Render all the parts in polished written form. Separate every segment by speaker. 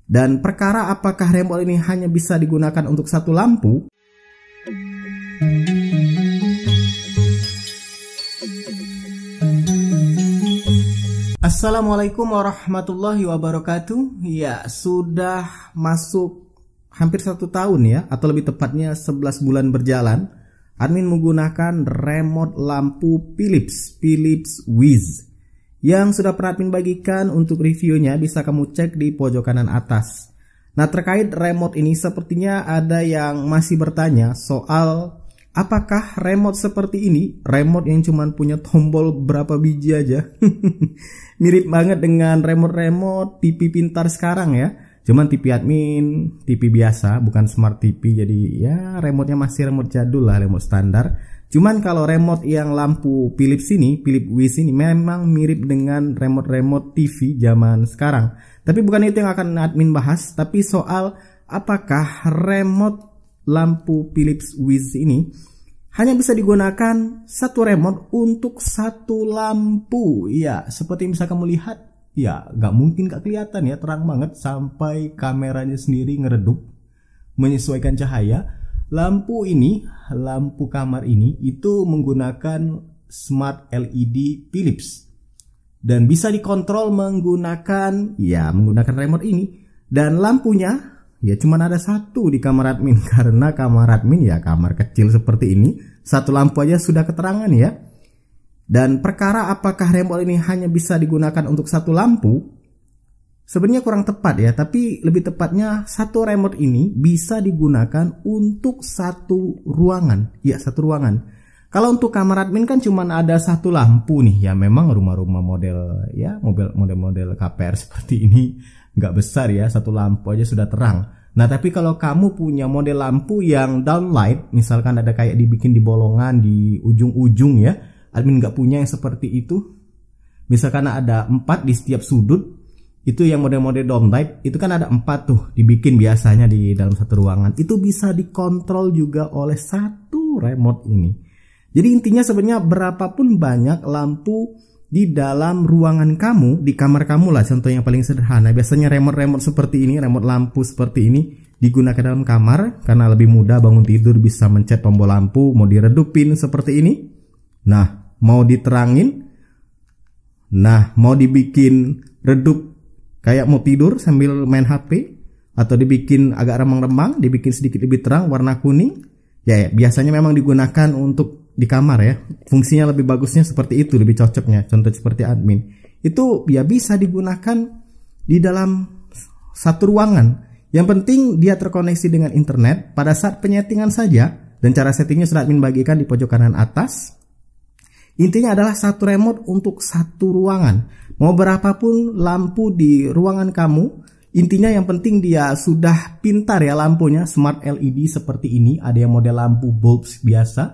Speaker 1: Dan perkara apakah remote ini hanya bisa digunakan untuk satu lampu? Assalamualaikum warahmatullahi wabarakatuh. Ya, sudah masuk hampir 1 tahun ya, atau lebih tepatnya 11 bulan berjalan, admin menggunakan remote lampu Philips Wiz yang sudah pernah admin bagikan. Untuk reviewnya bisa kamu cek di pojok kanan atas. Nah, terkait remote ini sepertinya ada yang masih bertanya soal apakah remote seperti ini, remote yang cuma punya tombol berapa biji aja, mirip banget dengan remote TV pintar sekarang ya. Cuman TV admin, TV biasa, bukan smart TV, jadi ya remote-nya masih remote jadul lah, remote standar. Cuman kalau remote yang lampu Philips Wiz ini memang mirip dengan remote TV zaman sekarang. Tapi bukan itu yang akan admin bahas, tapi soal apakah remote lampu Philips Wiz ini hanya bisa digunakan satu remote untuk satu lampu. Ya, seperti yang bisa kamu lihat, ya gak mungkin gak kelihatan ya, terang banget sampai kameranya sendiri ngeredup menyesuaikan cahaya. Lampu kamar ini itu menggunakan smart LED Philips dan bisa dikontrol menggunakan remote ini. Dan lampunya ya cuman ada satu di kamar admin, karena kamar admin ya kamar kecil seperti ini, satu lampu aja sudah keterangan ya. Dan perkara apakah remote ini hanya bisa digunakan untuk satu lampu, sebenarnya kurang tepat ya, tapi lebih tepatnya satu remote ini bisa digunakan untuk satu ruangan. Ya, satu ruangan. Kalau untuk kamar admin kan cuma ada satu lampu nih. Ya memang rumah-rumah model KPR seperti ini nggak besar ya, satu lampu aja sudah terang. Nah, tapi kalau kamu punya model lampu yang downlight, misalkan ada kayak dibikin di bolongan di ujung-ujung ya, admin nggak punya yang seperti itu. Misalkan ada 4 di setiap sudut, itu yang model-model downlight itu kan ada 4 tuh dibikin biasanya di dalam satu ruangan. Itu bisa dikontrol juga oleh satu remote ini. Jadi intinya sebenarnya berapapun banyak lampu di dalam ruangan kamu, di kamar kamu lah contoh yang paling sederhana. Biasanya remote seperti ini, remote lampu seperti ini digunakan dalam kamar karena lebih mudah bangun tidur, bisa mencet tombol lampu, mau diredupin seperti ini. Nah, mau diterangin. Nah, mau dibikin redup kayak mau tidur sambil main HP, atau dibikin agak remang-remang, dibikin sedikit lebih terang warna kuning. Ya, biasanya memang digunakan untuk di kamar ya. Fungsinya lebih bagusnya seperti itu, lebih cocoknya. Contoh seperti admin. Itu ya bisa digunakan di dalam satu ruangan. Yang penting dia terkoneksi dengan internet pada saat penyetingan saja. Dan cara settingnya sudah admin bagikan di pojok kanan atas. Intinya adalah satu remote untuk satu ruangan. Mau berapapun lampu di ruangan kamu, intinya yang penting dia sudah pintar ya lampunya, smart LED seperti ini. Ada yang model lampu bulbs biasa,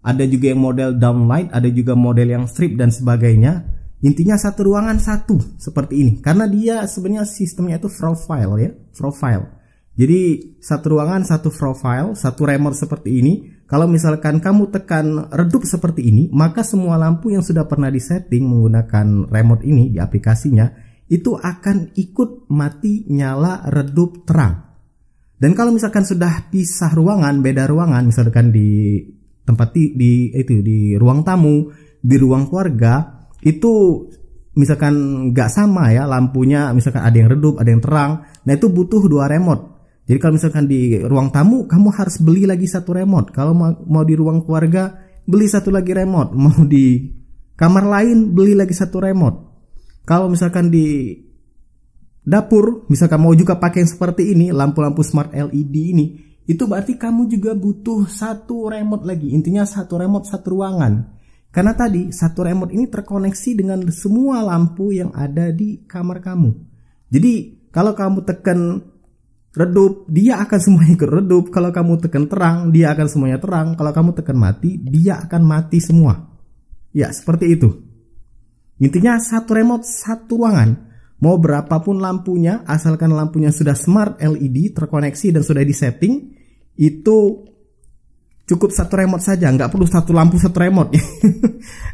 Speaker 1: ada juga yang model downlight, ada juga model yang strip dan sebagainya. Intinya satu ruangan satu seperti ini, karena dia sebenarnya sistemnya itu profile ya, profile. Jadi satu ruangan satu profile, satu remote seperti ini. Kalau misalkan kamu tekan redup seperti ini, maka semua lampu yang sudah pernah disetting menggunakan remote ini di aplikasinya itu akan ikut mati, nyala, redup, terang. Dan kalau misalkan sudah pisah ruangan, beda ruangan, misalkan di tempat di ruang tamu, di ruang keluarga, itu misalkan nggak sama ya lampunya, misalkan ada yang redup, ada yang terang. Nah, itu butuh 2 remote. Jadi kalau misalkan di ruang tamu, kamu harus beli lagi satu remote. Kalau mau di ruang keluarga, beli satu lagi remote. Mau di kamar lain, beli lagi satu remote. Kalau misalkan di dapur, misalkan mau juga pakai yang seperti ini, lampu-lampu smart LED ini, itu berarti kamu juga butuh satu remote lagi. Intinya satu remote, satu ruangan. Karena tadi, satu remote ini terkoneksi dengan semua lampu yang ada di kamar kamu. Jadi, kalau kamu tekan redup, dia akan semuanya ikut redup. Kalau kamu tekan terang, dia akan semuanya terang. Kalau kamu tekan mati, dia akan mati semua. Ya, seperti itu. Intinya satu remote, satu ruangan. Mau berapapun lampunya, asalkan lampunya sudah smart LED, terkoneksi dan sudah disetting, itu cukup satu remote saja, nggak perlu satu lampu satu remote.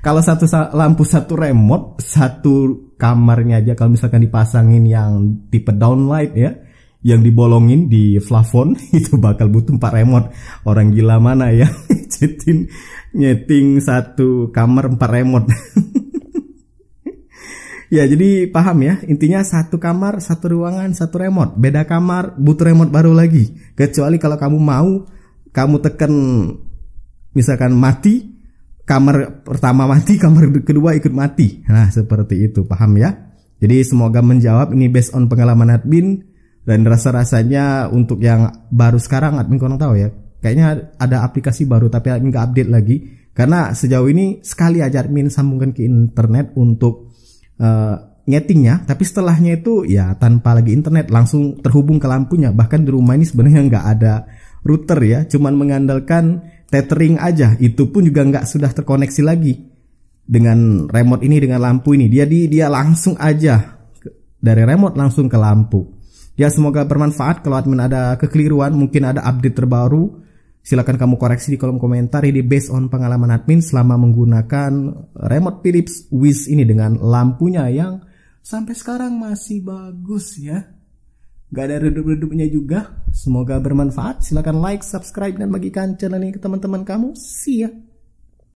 Speaker 1: Kalau satu lampu satu remote, satu kamarnya aja kalau misalkan dipasangin yang tipe downlight ya, yang dibolongin di plafon, itu bakal butuh 4 remote. Orang gila mana ya nyeting satu kamar 4 remote. Ya, jadi paham ya, intinya satu kamar, satu ruangan, satu remote. Beda kamar, butuh remote baru lagi. Kecuali kalau kamu mau, kamu tekan misalkan mati, kamar pertama mati, kamar kedua ikut mati. Nah, seperti itu, paham ya? Jadi semoga menjawab, ini based on pengalaman admin. Dan rasa-rasanya untuk yang baru sekarang, admin kurang tahu ya. Kayaknya ada aplikasi baru, tapi admin nggak update lagi. Karena sejauh ini sekali aja admin sambungkan ke internet untuk nyetingnya, tapi setelahnya itu ya tanpa lagi internet, langsung terhubung ke lampunya. Bahkan di rumah ini sebenarnya nggak ada router ya, cuman mengandalkan tethering aja. Itu pun juga nggak sudah terkoneksi lagi dengan remote ini, dengan lampu ini. Dia langsung aja dari remote langsung ke lampu. Ya, semoga bermanfaat. Kalau admin ada kekeliruan, mungkin ada update terbaru, silakan kamu koreksi di kolom komentar. Ini based on pengalaman admin selama menggunakan remote Philips Wiz ini dengan lampunya yang sampai sekarang masih bagus ya. Gak ada redup-redupnya juga. Semoga bermanfaat. Silakan like, subscribe, dan bagikan channel ini ke teman-teman kamu. See ya.